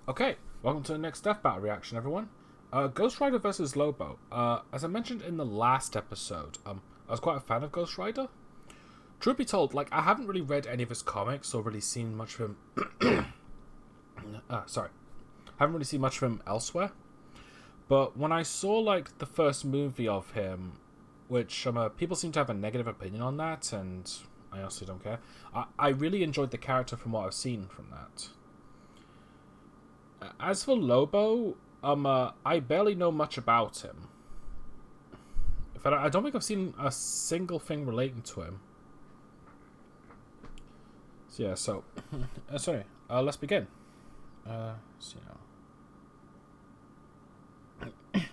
Okay, welcome to the next Death Battle reaction, everyone. Ghost Rider versus Lobo. As I mentioned in the last episode, I was quite a fan of Ghost Rider. Truth be told, I haven't really read any of his comics or really seen much of him. Haven't really seen much of him elsewhere. But when I saw the first movie of him, which people seem to have a negative opinion on that, and I honestly don't care. I really enjoyed the character from what I've seen from that. As for Lobo, I barely know much about him. In fact, I don't think I've seen a single thing relating to him. So yeah, let's begin. I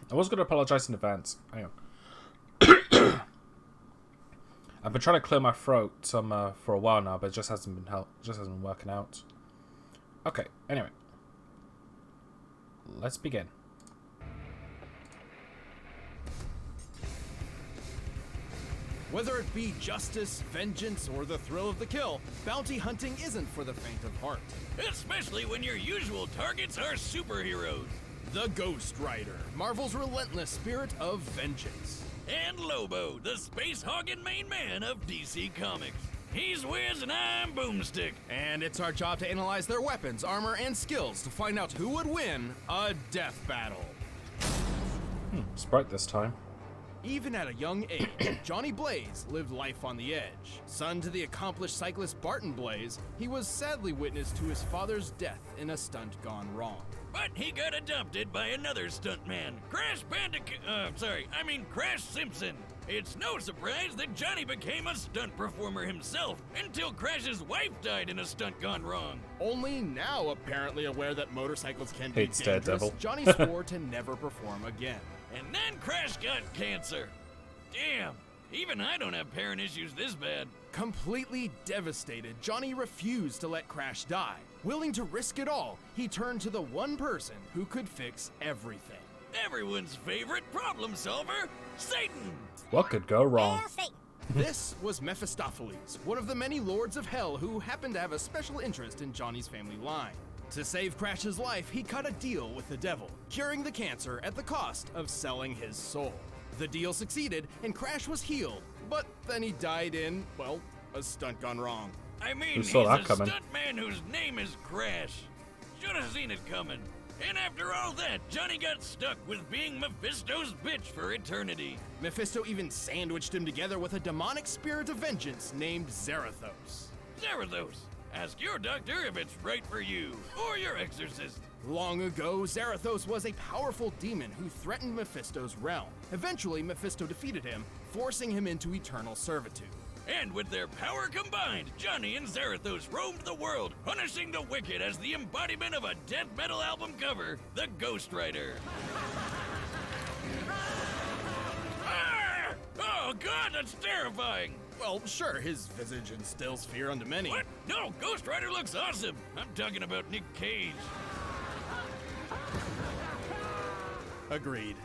was going to apologize in advance. Hang on. I've been trying to clear my throat for a while now, but it just hasn't been working out. Okay, anyway. Let's begin. Whether it be justice, vengeance, or the thrill of the kill, bounty hunting isn't for the faint of heart. Especially when your usual targets are superheroes. The Ghost Rider, Marvel's relentless spirit of vengeance. And Lobo, the space-hogging main man of DC Comics. He's Wiz and I'm Boomstick. And it's our job to analyze their weapons, armor, and skills to find out who would win a death battle. Sprite this time. Even at a young age, Johnny Blaze lived life on the edge. Son to the accomplished cyclist Barton Blaze, he was sadly witness to his father's death in a stunt gone wrong. But he got adopted by another stuntman, Crash Simpson. It's no surprise that Johnny became a stunt performer himself until Crash's wife died in a stunt gone wrong. Only now apparently aware that motorcycles can Hates be dangerous, Daredevil. Johnny swore to never perform again. And then Crash got cancer. Damn, even I don't have parent issues this bad. Completely devastated, Johnny refused to let Crash die. Willing to risk it all, he turned to the one person who could fix everything. Everyone's favorite problem solver, Satan! What could go wrong? This was Mephistopheles, one of the many lords of hell who happened to have a special interest in Johnny's family line. To save Crash's life, he cut a deal with the devil, curing the cancer at the cost of selling his soul. The deal succeeded, and Crash was healed, but then he died in, well, a stunt gone wrong. I mean, Who he's saw a that coming? stuntman whose name is Crash. Should have seen it coming. And after all that, Johnny got stuck with being Mephisto's bitch for eternity. Mephisto even sandwiched him together with a demonic spirit of vengeance named Zarathos. Zarathos, ask your doctor if it's right for you, or your exorcist. Long ago, Zarathos was a powerful demon who threatened Mephisto's realm. Eventually, Mephisto defeated him, forcing him into eternal servitude. And with their power combined, Johnny and Zarathos roamed the world, punishing the wicked as the embodiment of a death metal album cover, The Ghost Rider. Ah! Oh god, that's terrifying! Well, sure, his visage instills fear unto many. What? No, Ghost Rider looks awesome! I'm talking about Nick Cage. Agreed.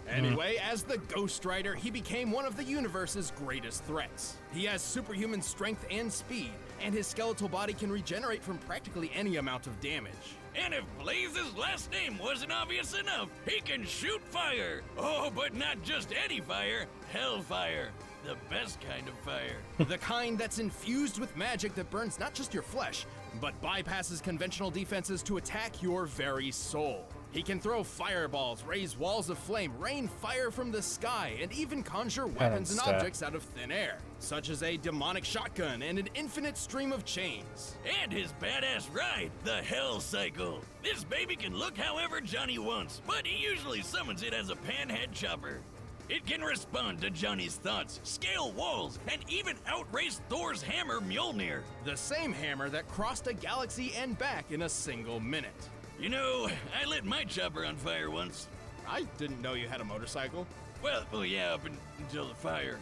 Anyway, as the Ghost Rider, he became one of the universe's greatest threats. He has superhuman strength and speed, and his skeletal body can regenerate from practically any amount of damage. And if Blaze's last name wasn't obvious enough, he can shoot fire! Oh, but not just any fire, hellfire. The best kind of fire. The kind that's infused with magic that burns not just your flesh, but bypasses conventional defenses to attack your very soul. He can throw fireballs, raise walls of flame, rain fire from the sky, and even conjure weapons and objects out of thin air, such as a demonic shotgun and an infinite stream of chains. And his badass ride, the Hell Cycle. This baby can look however Johnny wants, but he usually summons it as a panhead chopper. It can respond to Johnny's thoughts, scale walls, and even outrace Thor's hammer Mjolnir. The same hammer that crossed a galaxy and back in a single minute. You know, I lit my chopper on fire once. I didn't know you had a motorcycle. Well, yeah, until the fire.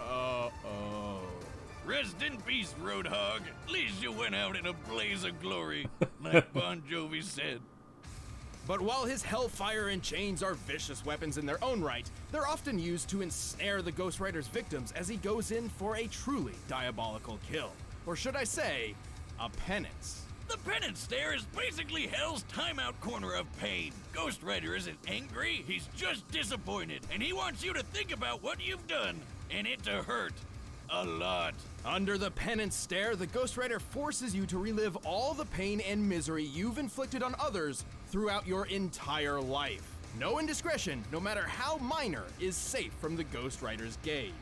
Uh-oh. Rest in peace, Roadhog. At least you went out in a blaze of glory, like Bon Jovi said. But while his hellfire and chains are vicious weapons in their own right, they're often used to ensnare the Ghost Rider's victims as he goes in for a truly diabolical kill. Or should I say, a penance. The penance stare is basically Hell's timeout corner of pain. Ghost Rider isn't angry, he's just disappointed, and he wants you to think about what you've done, and it to hurt. A lot. Under the penance stare, the Ghost Rider forces you to relive all the pain and misery you've inflicted on others throughout your entire life. No indiscretion, no matter how minor, is safe from the Ghost Rider's gaze.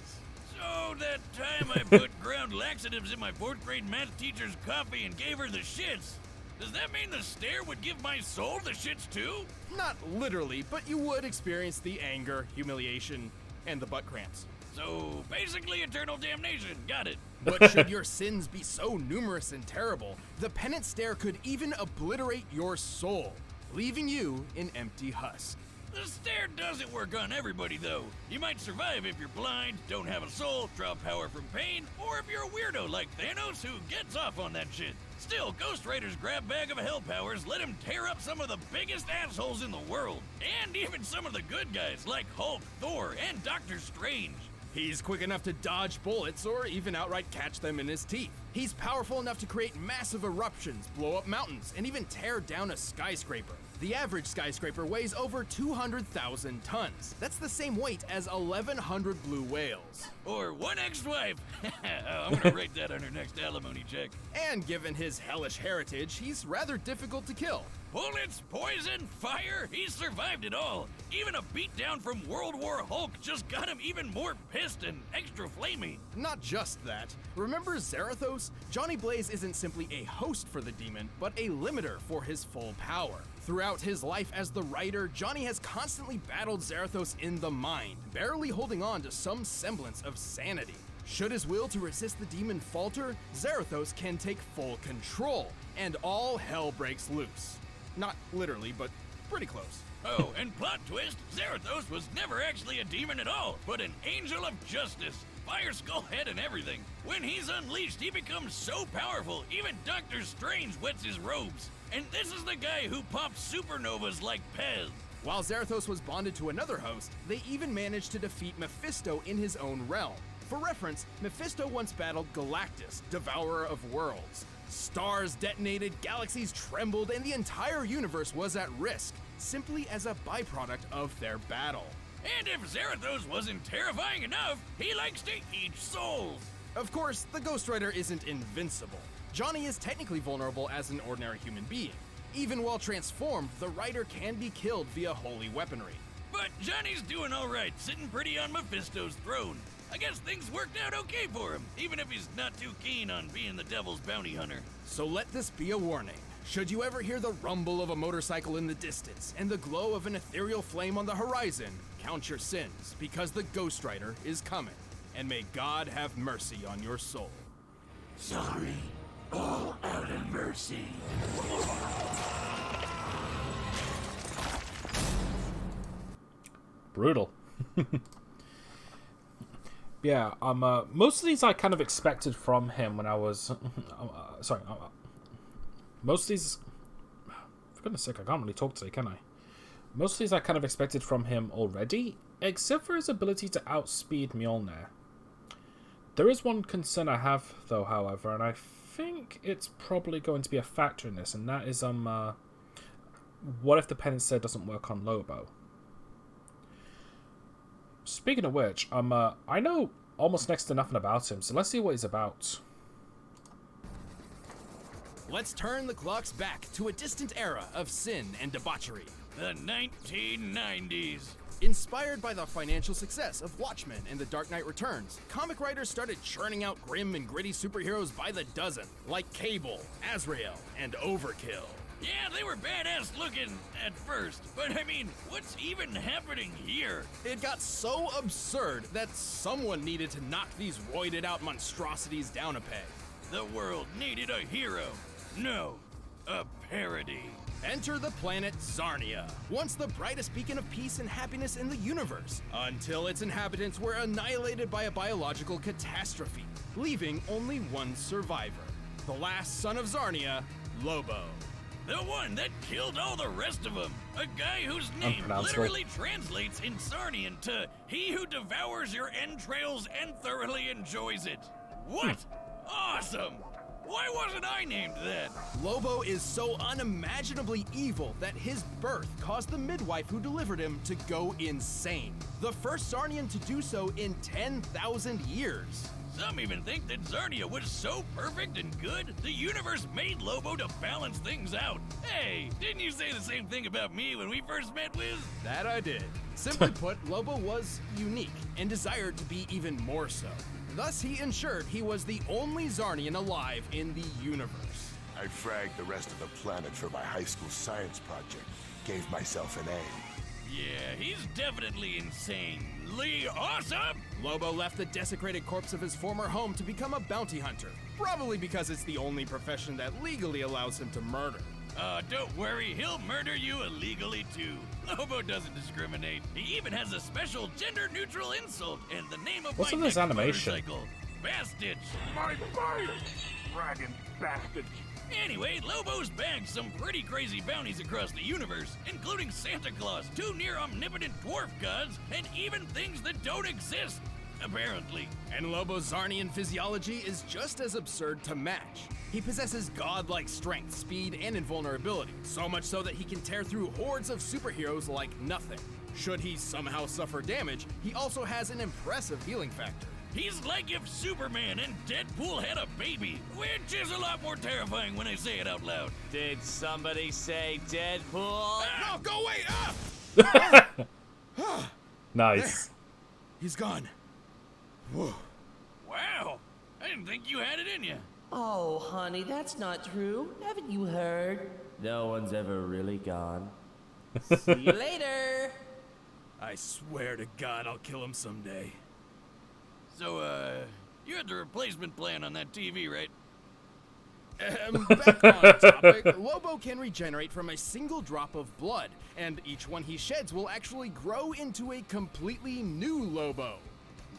So that time I put ground laxatives in my 4th grade math teacher's coffee and gave her the shits, does that mean the stare would give my soul the shits too? Not literally, but you would experience the anger, humiliation, and the butt cramps. So basically eternal damnation, got it. But should your sins be so numerous and terrible, the penance stare could even obliterate your soul, leaving you an empty husk. The stare doesn't work on everybody, though. You might survive if you're blind, don't have a soul, draw power from pain, or if you're a weirdo like Thanos who gets off on that shit. Still, Ghost Rider's grab bag of hell powers let him tear up some of the biggest assholes in the world, and even some of the good guys like Hulk, Thor, and Doctor Strange. He's quick enough to dodge bullets or even outright catch them in his teeth. He's powerful enough to create massive eruptions, blow up mountains, and even tear down a skyscraper. The average skyscraper weighs over 200,000 tons. That's the same weight as 1,100 blue whales. Or one ex-wife. I'm gonna write that on her next alimony check. And given his hellish heritage, he's rather difficult to kill. Bullets, poison, fire, he's survived it all. Even a beatdown from World War Hulk just got him even more pissed and extra flamey. Not just that. Remember Zarathos? Johnny Blaze isn't simply a host for the demon, but a limiter for his full power. Throughout his life as the writer, Johnny has constantly battled Zarathos in the mind, barely holding on to some semblance of sanity. Should his will to resist the demon falter, Zarathos can take full control, and all hell breaks loose. Not literally, but pretty close. Oh, and plot twist, Zarathos was never actually a demon at all, but an angel of justice. Fire skull head and everything. When he's unleashed, he becomes so powerful, even Doctor Strange wets his robes. And this is the guy who pops supernovas like Pez. While Zarathos was bonded to another host, they even managed to defeat Mephisto in his own realm. For reference, Mephisto once battled Galactus, devourer of worlds. Stars detonated, galaxies trembled, and the entire universe was at risk, simply as a byproduct of their battle. And if Zarathos wasn't terrifying enough, he likes to eat souls. Of course, the Ghost Rider isn't invincible. Johnny is technically vulnerable as an ordinary human being. Even while transformed, the Rider can be killed via holy weaponry. But Johnny's doing alright, sitting pretty on Mephisto's throne. I guess things worked out okay for him, even if he's not too keen on being the devil's bounty hunter. So let this be a warning. Should you ever hear the rumble of a motorcycle in the distance and the glow of an ethereal flame on the horizon, count your sins, because the Ghost Rider is coming. And may God have mercy on your soul. Sorry, all out of mercy. Brutal. Yeah, most of these I kind of expected from him when I was, most of these, for goodness sake, I can't really talk today, can I? Most of these I kind of expected from him already, except for his ability to outspeed Mjolnir. There is one concern I have, though, however, and I think it's probably going to be a factor in this, and that is, what if the penance stare doesn't work on Lobo? Speaking of which, I know almost next to nothing about him, so let's see what he's about. Let's turn the clocks back to a distant era of sin and debauchery. The 1990s. Inspired by the financial success of Watchmen and The Dark Knight Returns, comic writers started churning out grim and gritty superheroes by the dozen, like Cable, Azrael, and Overkill. Yeah, they were badass looking at first, but I mean, what's even happening here? It got so absurd that someone needed to knock these roided out monstrosities down a peg. The world needed a hero. No, a parody. Enter the planet Zarnia, once the brightest beacon of peace and happiness in the universe, until its inhabitants were annihilated by a biological catastrophe, leaving only one survivor, the last son of Zarnia, Lobo. The one that killed all the rest of them. A guy whose name literally translates in Sarnian to "he who devours your entrails and thoroughly enjoys it." What? Awesome! Why wasn't I named that? Lobo is so unimaginably evil that his birth caused the midwife who delivered him to go insane. The first Zarnian to do so in 10,000 years. Some even think that Zarnia was so perfect and good, the universe made Lobo to balance things out. Hey, didn't you say the same thing about me when we first met, Wiz? That I did. Simply put, Lobo was unique and desired to be even more so. Thus, he ensured he was the only Zarnian alive in the universe. I fragged the rest of the planet for my high school science project. Gave myself an A. Yeah, he's definitely insanely awesome! Lobo left the desecrated corpse of his former home to become a bounty hunter, probably because it's the only profession that legally allows him to murder. Don't worry, he'll murder you illegally too. Lobo doesn't discriminate. He even has a special gender-neutral insult in the name of What's my in this next animation? motorcycle, Bastich. My bike! Dragon bastard! Anyway, Lobo's bagged some pretty crazy bounties across the universe, including Santa Claus, 2 near-omnipotent dwarf gods, and even things that don't exist, apparently. And Lobo's Zarnian physiology is just as absurd to match. He possesses godlike strength, speed, and invulnerability, so much so that he can tear through hordes of superheroes like nothing. Should he somehow suffer damage, he also has an impressive healing factor. He's like if Superman and Deadpool had a baby, which is a lot more terrifying when I say it out loud. Did somebody say Deadpool? No, go away! Nice. He's gone. Whoa. Wow, I didn't think you had it in you. Oh, honey, that's not true. Haven't you heard? No one's ever really gone. See you later. I swear to God I'll kill him someday. So, you had the replacement plan on that TV, right? Back on topic, Lobo can regenerate from a single drop of blood, and each one he sheds will actually grow into a completely new Lobo.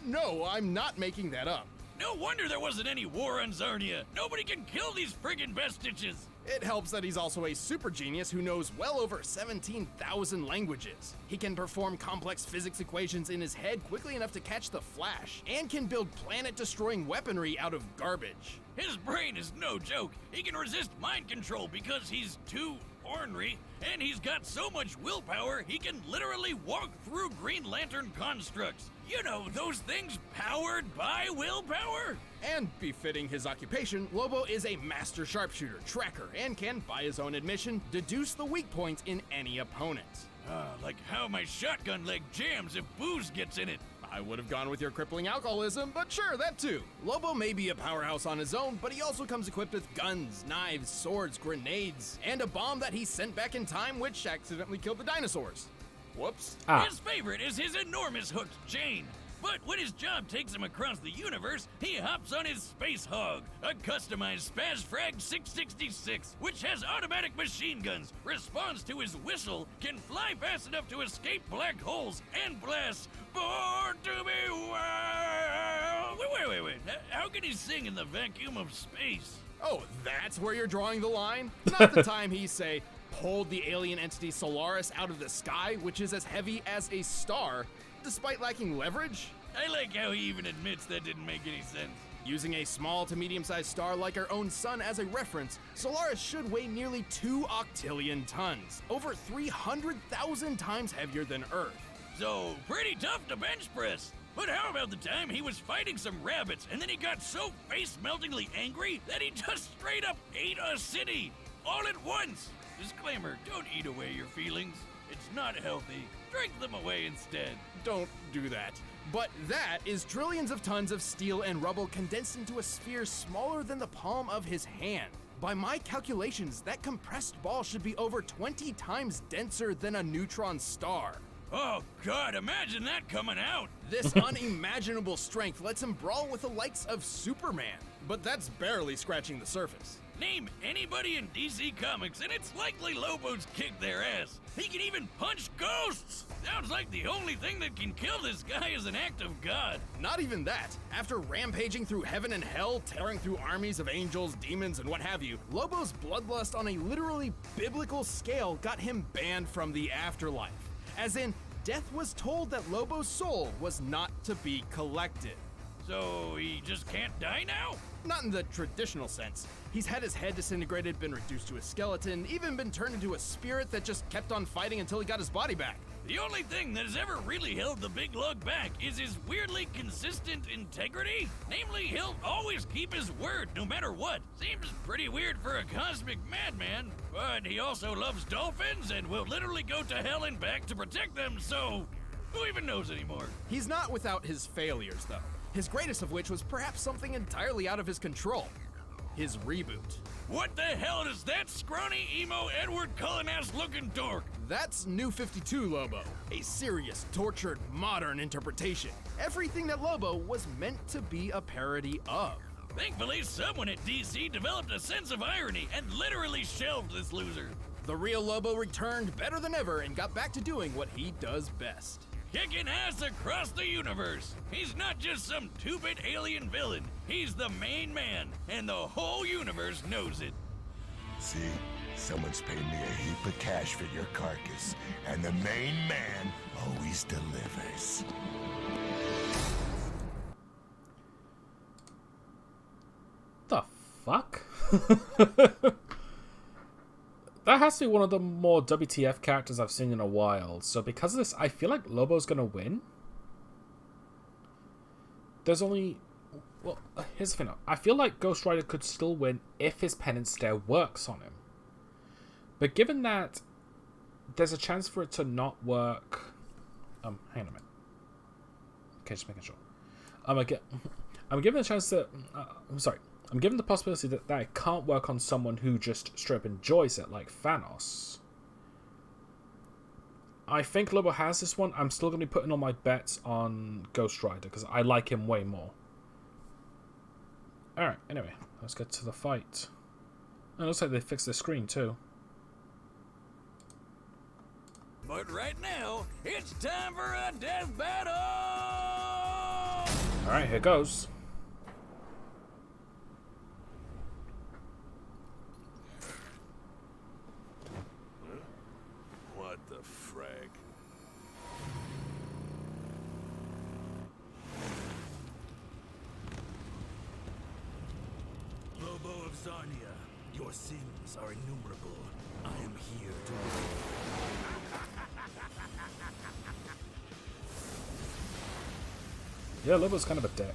No, I'm not making that up. No wonder there wasn't any war on Zarnia. Nobody can kill these friggin' Bestiches. It helps that he's also a super genius who knows well over 17,000 languages. He can perform complex physics equations in his head quickly enough to catch the Flash, and can build planet-destroying weaponry out of garbage. His brain is no joke. He can resist mind control because he's too ornery, and he's got so much willpower he can literally walk through Green Lantern constructs. You know, those things powered by willpower? And befitting his occupation, Lobo is a master sharpshooter, tracker, and can, by his own admission, deduce the weak points in any opponent. Like how my shotgun leg jams if booze gets in it. I would have gone with your crippling alcoholism, but sure, that too. Lobo may be a powerhouse on his own, but he also comes equipped with guns, knives, swords, grenades, and a bomb that he sent back in time which accidentally killed the dinosaurs. Whoops. His favorite is his enormous hooked chain. But when his job takes him across the universe, he hops on his Space Hog, a customized Spazfrag 666, which has automatic machine guns, responds to his whistle, can fly fast enough to escape black holes, and blasts "Born to be Wild." Wait. How can he sing in the vacuum of space? Oh, that's where you're drawing the line? Not the time he, say, pulled the alien entity Solaris out of the sky, which is as heavy as a star, despite lacking leverage? I like how he even admits that didn't make any sense. Using a small to medium-sized star like our own sun as a reference, Solaris should weigh nearly 2 octillion tons, over 300,000 times heavier than Earth. So, pretty tough to bench press. But how about the time he was fighting some rabbits and then he got so face-meltingly angry that he just straight up ate a city, all at once? Disclaimer, don't eat away your feelings. It's not healthy. Drink them away instead. Don't do that. But that is trillions of tons of steel and rubble condensed into a sphere smaller than the palm of his hand. By my calculations, that compressed ball should be over 20 times denser than a neutron star. Oh God, imagine that coming out. This unimaginable strength lets him brawl with the likes of Superman. But that's barely scratching the surface. Name anybody in DC Comics and it's likely Lobo's kicked their ass. He can even punch ghosts! Sounds like the only thing that can kill this guy is an act of God. Not even that. After rampaging through heaven and hell, tearing through armies of angels, demons, and what have you, Lobo's bloodlust on a literally biblical scale got him banned from the afterlife. As in, death was told that Lobo's soul was not to be collected. So he just can't die now? Not in the traditional sense. He's had his head disintegrated, been reduced to a skeleton, even been turned into a spirit that just kept on fighting until he got his body back. The only thing that has ever really held the big lug back is his weirdly consistent integrity. Namely, he'll always keep his word no matter what. Seems pretty weird for a cosmic madman, but he also loves dolphins and will literally go to hell and back to protect them, so who even knows anymore? He's not without his failures, though. His greatest of which was perhaps something entirely out of his control. His reboot. What the hell is that scrawny, emo, Edward Cullen-ass looking dork? That's New 52 Lobo, a serious, tortured, modern interpretation. Everything that Lobo was meant to be a parody of. Thankfully, someone at DC developed a sense of irony and literally shelved this loser. The real Lobo returned better than ever and got back to doing what he does best. Kicking ass across the universe. He's not just some two-bit alien villain. He's the main man, and the whole universe knows it. See? Someone's paid me a heap of cash for your carcass, and the main man always delivers. The fuck? That has to be one of the more WTF characters I've seen in a while. So because of this, I feel like Lobo's gonna win. There's only... Well, here's the thing. I feel like Ghost Rider could still win if his penance stare works on him. But given that there's a chance for it to not work... hang on a minute. Okay, just making sure. I'm given a chance that... I'm sorry. I'm given the possibility that it can't work on someone who just straight up enjoys it, like Thanos. I think Lobo has this one. I'm still going to be putting all my bets on Ghost Rider, because I like him way more. Alright, anyway, let's get to the fight. It looks like they fixed the screen, too. But right now, it's time for a death battle! Alright, here goes. What the frag? Lobo of Zarnia, your sins are innumerable. I am here to... Yeah, Lobo's kind of a dick.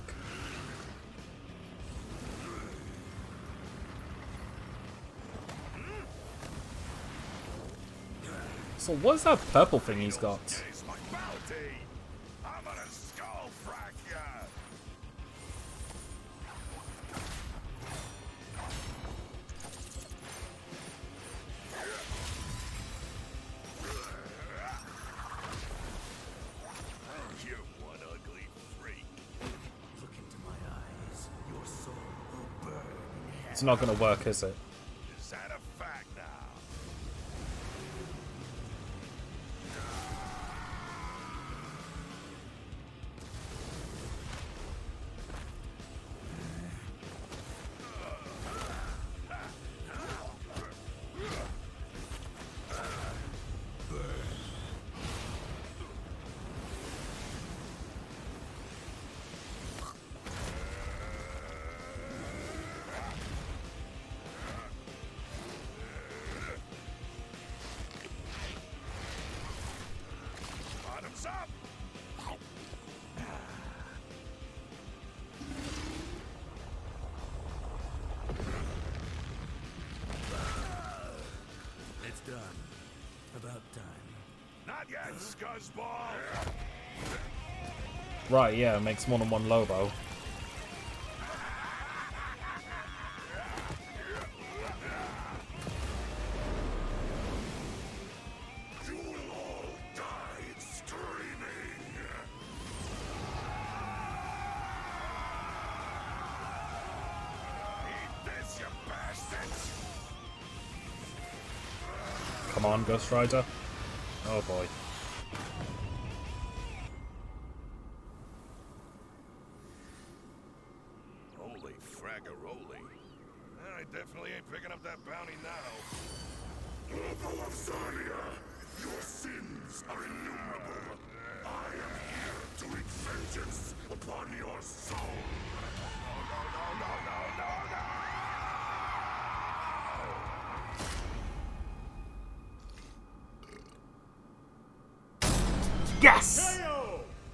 So what's that purple thing he's got? It's my bounty! I'm gonna skull frack ya! You one ugly freak. Look into my eyes. Your soul will burn in hell. It's not going to work, is it? Is that a fact now? Bottoms up! It's done. About time. Not yet, scuzzball! Right, yeah, it makes more than one Lobo. You will all die screaming! Eat this, you bastards! Come on, Ghost Rider. Oh boy. Holy fraggaroli. I definitely ain't picking up that bounty now. Lobo of Zarnia, your sins are innumerable. I am here to wreak vengeance upon your soul. Yes!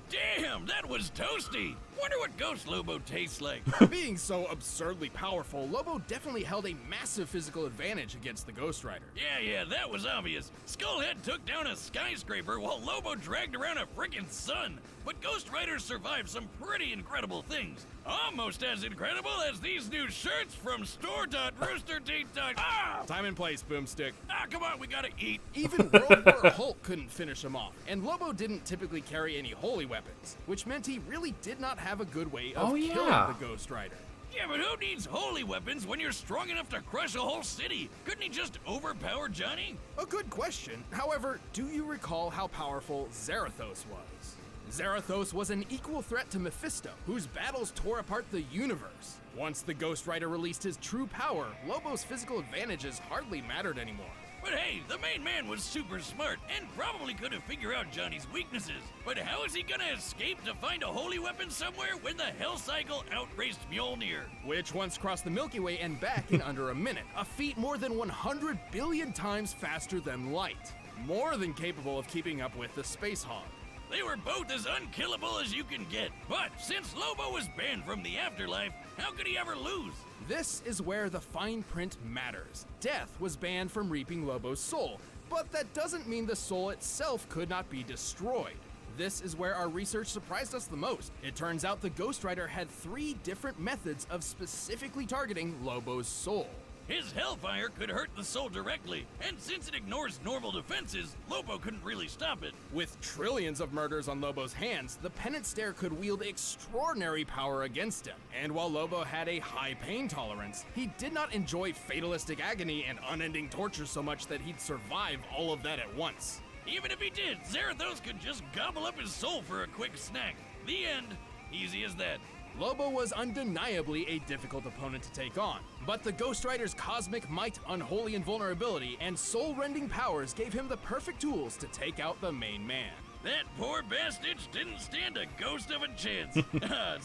Damn, that was toasty. Wonder what Ghost Lobo tastes like. Being so absurdly powerful, Lobo definitely held a massive physical advantage against the Ghost Rider. Yeah, that was obvious. Skullhead took down a skyscraper while Lobo dragged around a frickin' sun. But Ghost Rider survived some pretty incredible things. Almost as incredible as these new shirts from store.roosterteeth.com. Ah! Time and place, Boomstick. Come on, we gotta eat. Even World War Hulk couldn't finish him off, and Lobo didn't typically carry any holy weapons, which meant he really did not have a good way of killing the Ghost Rider. Yeah, but who needs holy weapons when you're strong enough to crush a whole city? Couldn't he just overpower Johnny? A good question. However, do you recall how powerful Zarathos was? Zarathos was an equal threat to Mephisto, whose battles tore apart the universe. Once the Ghost Rider released his true power, Lobo's physical advantages hardly mattered anymore. But hey, the main man was super smart and probably could have figured out Johnny's weaknesses. But how is he gonna escape to find a holy weapon somewhere when the Hell Cycle outraced Mjolnir? Which once crossed the Milky Way and back in under a minute, a feat more than 100 billion times faster than light. More than capable of keeping up with the Space Hog. They were both as unkillable as you can get. But since Lobo was banned from the afterlife, how could he ever lose? This is where the fine print matters. Death was banned from reaping Lobo's soul, but that doesn't mean the soul itself could not be destroyed. This is where our research surprised us the most. It turns out the Ghost Rider had 3 different methods of specifically targeting Lobo's soul. His Hellfire could hurt the soul directly, and since it ignores normal defenses, Lobo couldn't really stop it. With trillions of murders on Lobo's hands, the Penance Stare could wield extraordinary power against him. And while Lobo had a high pain tolerance, he did not enjoy fatalistic agony and unending torture so much that he'd survive all of that at once. Even if he did, Zarathos could just gobble up his soul for a quick snack. The end. Easy as that. Lobo was undeniably a difficult opponent to take on, but the Ghost Rider's cosmic might, unholy invulnerability, and soul-rending powers gave him the perfect tools to take out the main man. That poor bastard didn't stand a ghost of a chance.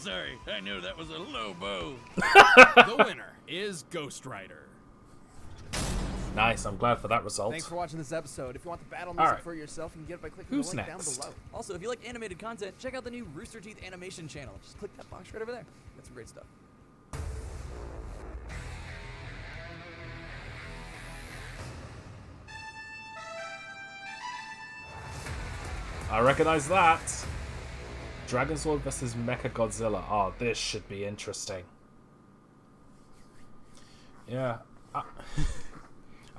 Sorry, I knew that was a Lobo. The winner is Ghost Rider. Nice, I'm glad for that result. Thanks for watching this episode. If you want the battle music for yourself, you can get it by clicking Who's the link next? down below. Also, if you like animated content, check out the new Rooster Teeth animation channel. Just click that box right over there. Got some great stuff. I recognize that. Dragon Sword vs. Mecha Godzilla. Oh, this should be interesting. Yeah.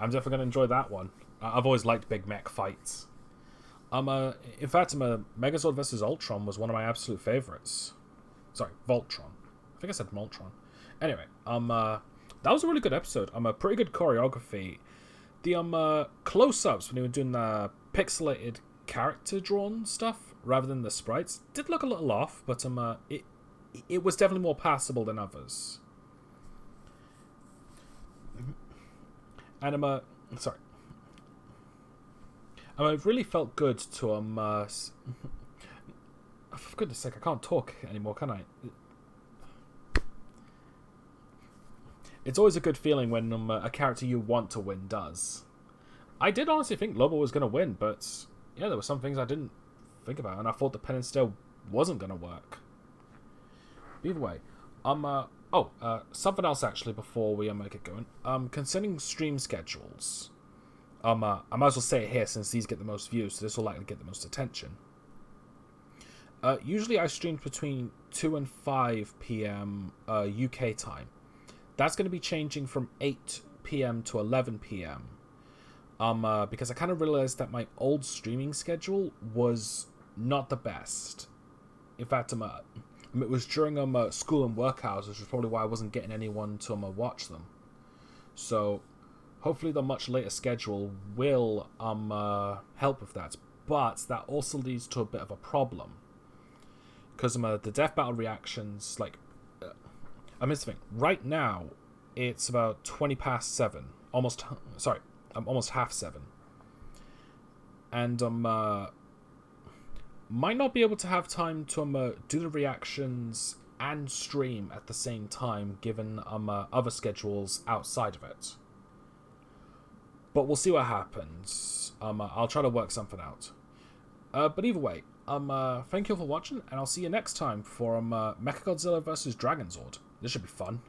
I'm definitely going to enjoy that one. I've always liked big mech fights. In fact, Megazord vs. Ultron was one of my absolute favorites. Sorry, Voltron. I think I said Moltron. Anyway, that was a really good episode. A pretty good choreography. The close-ups when you were doing the pixelated character-drawn stuff rather than the sprites did look a little off, but it was definitely more passable than others. And sorry. It really felt good to for goodness sake, I can't talk anymore, can I? It's always a good feeling when a character you want to win does. I did honestly think Lobo was going to win, but yeah, there were some things I didn't think about, and I thought the Penance still wasn't going to work. Either way, something else actually before we get going. Concerning stream schedules, I might as well say it here since these get the most views, so this will likely get the most attention. Usually I stream between 2 and 5 p.m. UK time. That's going to be changing from 8 p.m. to 11 p.m. Because I kind of realized that my old streaming schedule was not the best. In fact, it was during school and work hours, which was probably why I wasn't getting anyone to watch them. So hopefully the much later schedule will help with that. But that also leads to a bit of a problem. Because the death battle reactions, here's the thing. Right now, it's about 20 past 7. Almost half 7. And Might not be able to have time to do the reactions and stream at the same time, given other schedules outside of it. But we'll see what happens. I'll try to work something out. But either way, thank you all for watching, and I'll see you next time for Mechagodzilla vs. Dragonzord. This should be fun.